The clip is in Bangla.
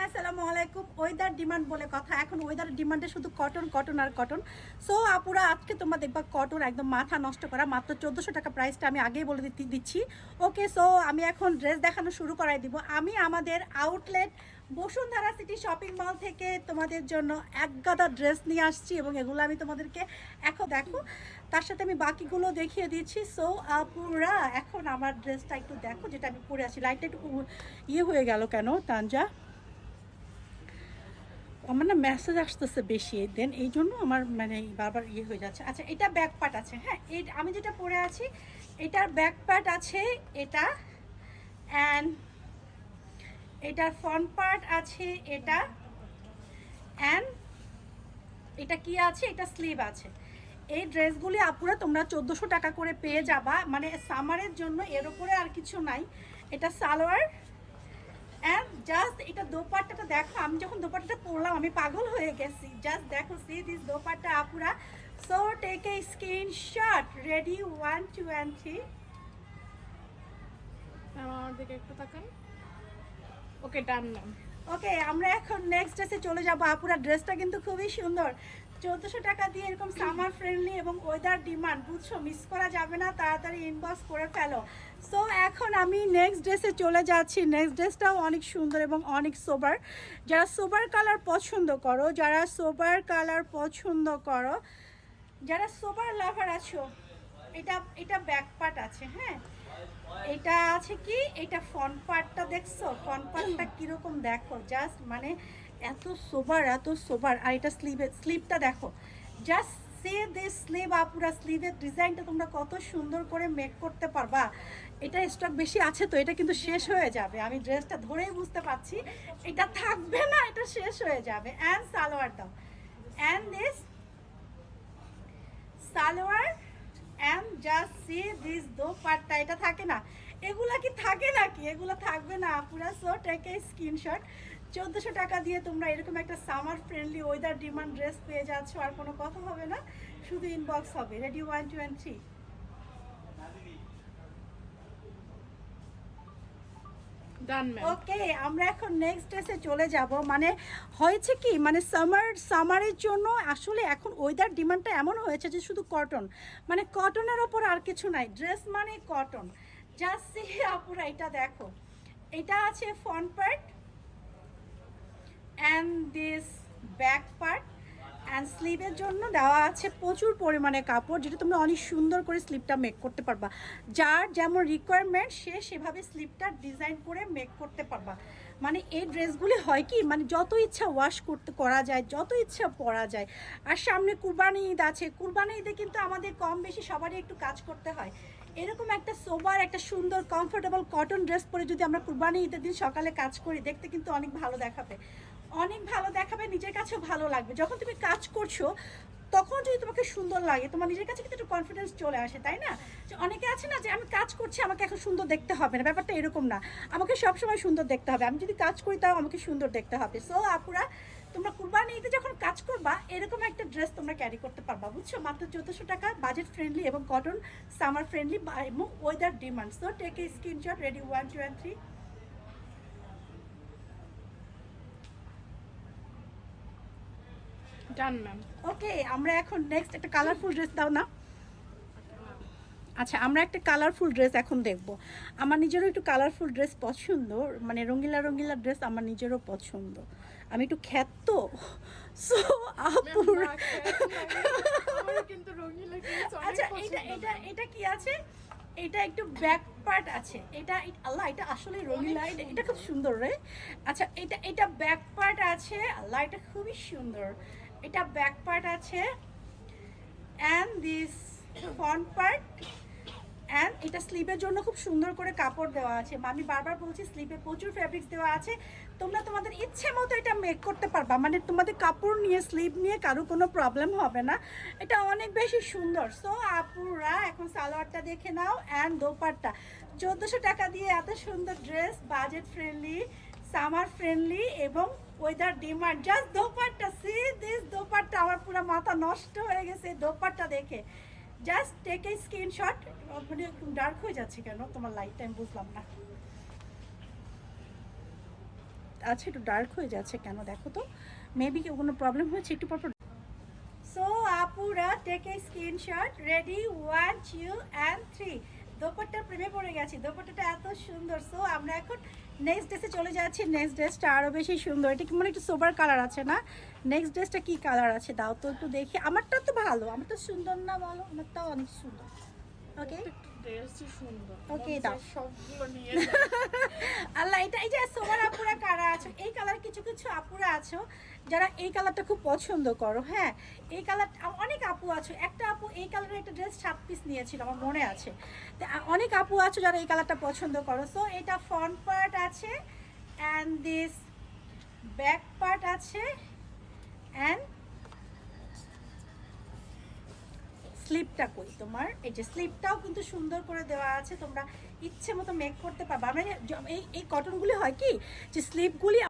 আসসালামু আলাইকুম। ওয়েদার ডিমান্ড বলে কথা, এখন ওয়েদার ডিমান্ডে শুধু কটন কটন আর কটন। সো আপুরা আজকে তোমরা দেখবা কটন একদম মাথা নষ্ট করা, মাত্র 1400 টাকা প্রাইসটা আমি আগেই বলে দিচ্ছি। ওকে, সো আমি এখন ড্রেস দেখানো শুরু করাই দিব। আমি আমাদের outlet Bashundhara city shopping mall থেকে তোমাদের জন্য এক গাদা ড্রেস নিয়ে আসছি এবং এগুলো আমি তোমাদেরকে এখন দেখো, তার সাথে আমি বাকিগুলো দেখিয়ে দিচ্ছি। সো আপুরা এখন আমার ড্রেসটা একটু দেখো, যেটা আমি পরে আছি। লাইটটা একটু ইয়ে হয়ে গেল কেন তানজা? আমার না মেসেজ আসতেছে বেশি, দেন এই জন্য আমার মানে বারবার ইয়ে হয়ে যাচ্ছে। আচ্ছা, এটা ব্যাক পার্ট আছে। হ্যাঁ, এই আমি যেটা পরে আছি এটার ব্যাক পার্ট আছে এটা, অ্যান্ড এটার ফ্রন্ট পার্ট আছে এটা, অ্যান্ড এটা কি আছে, এটা স্লিভ আছে। এই ড্রেসগুলি আপুরা তোমরা 1400 টাকা করে পেয়ে যাবা, মানে সামারের জন্য। এর উপরে আর কিছু নাই। এটা সালোয়ার, অ্যান্ড জাস্ট এটা দোপাট্টাটা দেখো। আমি যখন দোপাট্টাটা পরলাম আমি পাগল হয়ে গেছি। জাস্ট দেখো, সি দিস দোপাট্টা আপুরা। So take a screenshot. Ready, 1 2 and 3। আমার দিকে একটু তাকান। ওকে, ডান ম্যাম। ওকে, আমরা এখন নেক্সট ড্রেসে চলে যাবো আপুরা। ড্রেসটা কিন্তু খুবই সুন্দর। 1400 টাকা দিয়ে এরকম সামার ফ্রেন্ডলি এবং ওয়েদার ডিমান্ড, বুঝছো, মিস করা যাবে না। তাড়াতাড়ি ইনবক্স করে ফেলো। সো এখন আমি নেক্সট ড্রেসে চলে যাচ্ছি। নেক্সট ড্রেসটাও অনেক সুন্দর এবং অনেক সোবার। যারা সোবার কালার পছন্দ করো, যারা সোবার কালার পছন্দ করো, যারা সোবার লাভার আছো, এটা এটা ব্যাক পার্ট আছে। হ্যাঁ, এটা আছে কি, এটা ফ্রন্ট পার্টটা দেখছো? ফ্রন্ট পার্টটা কিরকম দেখো, জাস্ট মানে এত সোবার, এত সোবার। আর এটা স্লিভটা দেখো, জাস্ট সে দিস স্লিভ আপুরা। স্লিভের ডিজাইনটা তোমরা কত সুন্দর করে মেক করতে পারবা। এটা স্টক বেশি আছে তো এটা কিন্তু শেষ হয়ে যাবে। আমি ড্রেসটা ধরেই বুঝতে পারছি এটা থাকবে না, এটা শেষ হয়ে যাবে। অ্যান্ড সালোয়ার দাও, and this salwar, and just see this dupatta. এটা থাকে না, এগুলা কি থাকে নাকি? এগুলো থাকবে না আপুরা। So take a screenshot. 1400 টাকা দিয়ে তোমরা এরকম একটা summer friendly weather demand dress পেয়ে যাচ্ছ। আর কোনো কথা হবে না, শুধু ইনবক্স হবে। Ready, 1 2 and 3। Done ma'am. Okay, আমরা এখন নেক্সট ড্রেসে চলে যাব। মানে হয়েছে কি, মানে সামারের জন্য আসলে এখন ওয়েদার ডিমান্ডটা এমন হয়েছে যে শুধু কটন, মানে কটনের ওপর আর কিছু নাই। ড্রেস মানে কটন। জাস্ট সি আপুরা, এটা দেখো, এটা আছে front part and this back part, and স্লিভের জন্য দেওয়া আছে প্রচুর পরিমাণে কাপড়, যেটা তোমরা অনেক সুন্দর করে স্লিভটা মেক করতে পারবা। যার যেমন রিকোয়ারমেন্ট সে সেভাবে স্লিভটা ডিজাইন করে মেক করতে পারবা। মানে এই ড্রেসগুলি হয় কি, মানে যত ইচ্ছা ওয়াশ করা যায়, যত ইচ্ছা পরা যায়। আর সামনে কুরবানি ঈদ আছে। কুরবানি ঈদে কিন্তু আমাদের কম বেশি সবারই একটু কাজ করতে হয়। এরকম একটা সোবার, একটা সুন্দর কমফোর্টেবল কটন ড্রেস পরে যদি আমরা কুরবানি ঈদের দিন সকালে কাজ করি, দেখতে কিন্তু অনেক ভালো দেখাবে, অনেক ভালো দেখাবে, নিজের কাছেও ভালো লাগবে। যখন তুমি কাজ করছো তখন যদি তোমাকে সুন্দর লাগে, তোমার নিজের কাছে কিন্তু একটু কনফিডেন্স চলে আসে, তাই না? যে অনেকে আছে না, যে আমি কাজ করছি আমাকে এখন সুন্দর দেখতে হবে না, ব্যাপারটা এরকম না। আমাকে সবসময় সুন্দর দেখতে হবে। আমি যদি কাজ করি তাও আমাকে সুন্দর দেখতে হবে। সো আপুরা, তোমরা কুরবানি ঈদে যখন কাজ করবা এরকম একটা ড্রেস তোমরা ক্যারি করতে পারবা, বুঝছো? মাত্র 1400 টাকা, বাজেট ফ্রেন্ডলি এবং কটন সামার ফ্রেন্ডলি এবং weather demand. So take a screenshot. Ready, 1 2 and 3। Done ma'am. Okay, আমরা এখন নেক্সট একটা কালারফুল ড্রেস দাও না। আচ্ছা, আমরা একটা কালারফুল ড্রেস এখন দেখব। আমার নিজেরও একটু কালারফুল ড্রেস পছন্দ, মানে রঙিলা রঙিলা ড্রেস আমার নিজেরও পছন্দ। আমি একটু খ্যাত তো। সো আপুর, কিন্তু রঙিলা আচ্ছা এটা এটা এটা কি আছে? এটা একটু ব্যাক পার্ট আছে। এটা আল্লাহ, এটা আসলে রঙিলা, এটা খুব সুন্দর রে। আচ্ছা, এটা এটা ব্যাক পার্ট আছে। আল্লাহ, এটা খুবই সুন্দর। এটা ব্যাক পার্ট আছে, and this front part, and এটা স্লিভের জন্য খুব সুন্দর করে কাপড় দেওয়া আছে। আমি বারবার বলছি, স্লিভে প্রচুর ফ্যাব্রিক্স দেওয়া আছে। তোমরা তোমাদের ইচ্ছে মতো এটা মেক করতে পারবা, মানে তোমাদের কাপড় নিয়ে, স্লিভ নিয়ে কারো কোনো প্রবলেম হবে না। এটা অনেক বেশি সুন্দর। সো আপুরা এখন সালোয়ারটা দেখে নাও, অ্যান্ড দোপাট্টা। 1400 টাকা দিয়ে এত সুন্দর dress, budget friendly, summer friendly এবং weather demand. Just dupatta, see this dupatta. আমার পুরো মাথা নষ্ট হয়ে গেছে দোপাট্টা দেখে। Just take a screenshot. মানে ডার্ক হয়ে যাচ্ছে কেন তোমার লাইটটা, আমি বুঝলাম না। আছে, একটু ডার্ক হয়ে যাচ্ছে কেন দেখো তো, মেবি কোনো প্রবলেম হয়েছে একটু পর। সো আপুরা take a screenshot, ready 1 2 and 3। দোপাট্টার প্রেমে পড়ে গেছি, দোপাট্টাটা এত সুন্দর। সো আমরা এখন নেক্সট ড্রেসে চলে যাচ্ছি। নেক্সট ড্রেসটা আরও বেশি সুন্দর, এটা কি মানে একটু সোবার কালার আছে না? নেক্সট ড্রেসটা কি কালার আছে দাও তো একটু দেখি। আমারটা তো ভালো, আমার তো সুন্দর না বলো? আমারটাও অনেক সুন্দর। ওকে ড্রেসটি সুন্দর। ওকে মন দাও। চায় সবগুলো নিয়ে আল্লাহ, এটা এই যে সোবার আপুরা কারা আছো, এই কালার কিছু কিছু আপুরা আছো যারা এই কালারটা খুব পছন্দ করো। হ্যাঁ, এই কালার অনেক আপু আছো। একটা আপু এই কালারের একটা ড্রেস 7 পিস নিয়েছিল, আমার মনে আছে। তো অনেক আপু আছো যারা এই কালারটা পছন্দ করো। সো এটা ফ্রন্ট পার্ট আছে অ্যান্ড দিস ব্যাক পার্ট আছে অ্যান্ড স্লিপটা কই তোমার, এই যে স্লিপটাও কিন্তু সুন্দর করে দেওয়া আছে, তোমরা ইচ্ছে মতো মেক করতে পারবা। আমরা এই কটনগুলি হয় কি যে স্লিপগুলি